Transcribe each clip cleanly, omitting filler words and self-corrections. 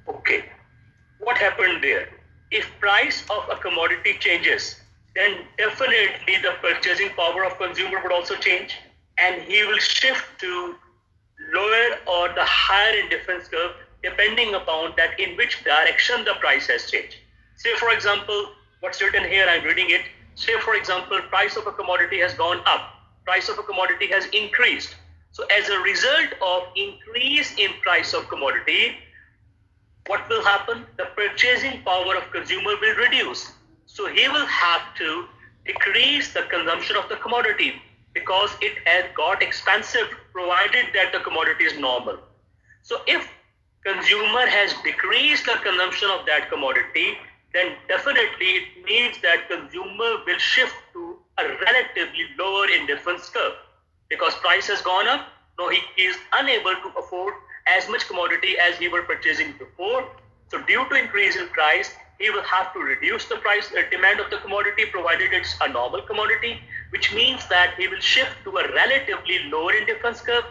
Okay, what happened there? If price of a commodity changes, then definitely the purchasing power of consumer would also change, and he will shift to lower or the higher indifference curve depending upon that in which direction the price has changed. Say for example, what's written here, I'm reading it. Say for example, price of a commodity has gone up, price of a commodity has increased. So as a result of increase in price of commodity, what will happen? The purchasing power of consumer will reduce. So he will have to decrease the consumption of the commodity because it has got expensive provided that the commodity is normal. So if consumer has decreased the consumption of that commodity, then definitely it means that consumer will shift to a relatively lower indifference curve because price has gone up. Now he is unable to afford as much commodity as he were purchasing before. So due to increase in price, he will have to reduce the price demand of the commodity provided it's a normal commodity, which means that he will shift to a relatively lower indifference curve.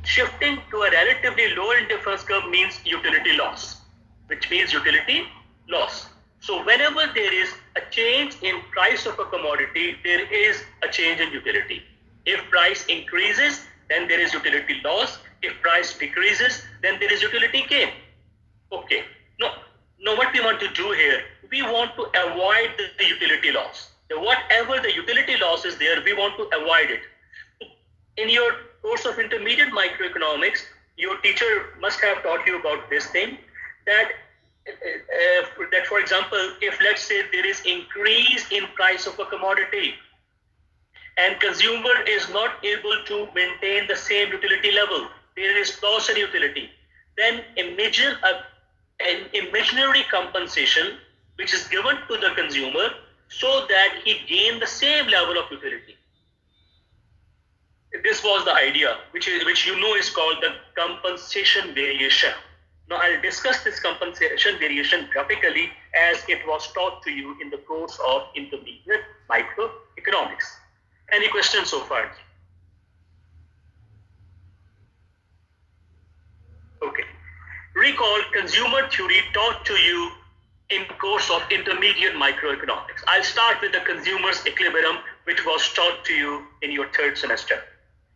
Shifting to a relatively lower indifference curve means utility loss, which means utility loss. So whenever there is a change in price of a commodity, there is a change in utility. If price increases, then there is utility loss. If price decreases, then there is utility gain. Okay. Now what we want to do here, we want to avoid the utility loss. Whatever the utility loss is there, we want to avoid it. In your course of intermediate microeconomics, your teacher must have taught you about this thing, that for example, if let's say there is increase in price of a commodity and consumer is not able to maintain the same utility level, there is loss in utility, then an imaginary compensation which is given to the consumer so that he gain the same level of utility. This was the idea, which you know is called the compensation variation. Now I'll discuss this compensation variation graphically as it was taught to you in the course of intermediate microeconomics. Any questions so far? Okay. Recall consumer theory taught to you in course of intermediate microeconomics. I'll start with the consumer's equilibrium, which was taught to you in your third semester.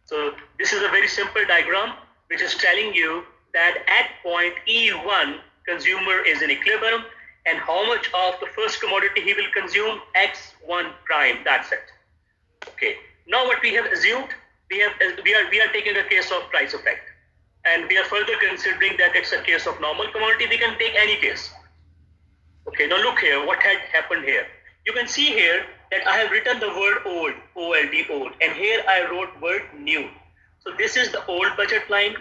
So this is a very simple diagram which is telling you that at point E1, consumer is in equilibrium, and how much of the first commodity he will consume? X1 prime, that's it. Okay, now what we have assumed, we are taking a case of price effect, and we are further considering that it's a case of normal commodity. We can take any case. Okay, now look here, what had happened here. You can see here that I have written the word old, O-L-D, old, and here I wrote word new. So this is the old budget line.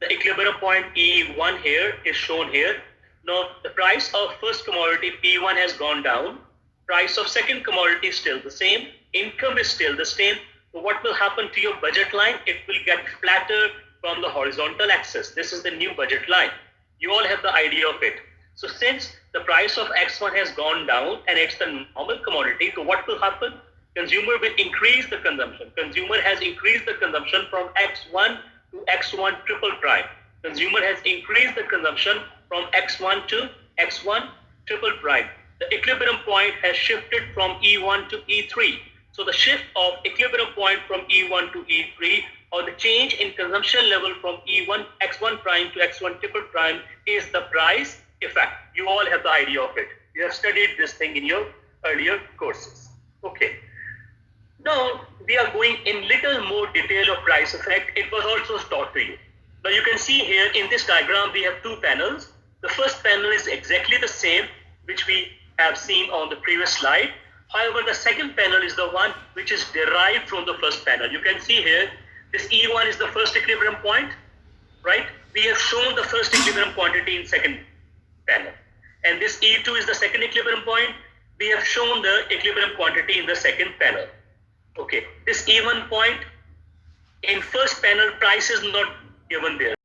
The equilibrium point E1 here is shown here. Now the price of first commodity P1 has gone down. Price of second commodity is still the same. Income is still the same. So what will happen to your budget line? It will get flatter from the horizontal axis. This is the new budget line. You all have the idea of it. So since the price of X1 has gone down and it's the normal commodity, so what will happen? Consumer will increase the consumption. Consumer has increased the consumption from X1 to X1 triple prime. Consumer has increased the consumption from X1 to X1 triple prime. The equilibrium point has shifted from E1 to E3. So the shift of equilibrium point from E1 to E3, or the change in consumption level from E1 X1 prime to X1 triple prime, is the price effect. You all have the idea of it. You have studied this thing in your earlier courses. Okay. Now we are going in little more detail of price effect. It was also taught to you. Now you can see here in this diagram we have two panels. The first panel is exactly the same which we have seen on the previous slide. However, the second panel is the one which is derived from the first panel. You can see here this E1 is the first equilibrium point, right? We have shown the first equilibrium quantity in second panel, and this E2 is the second equilibrium point. We have shown the equilibrium quantity in the second panel. Okay, this E1 point in first panel, price is not given there.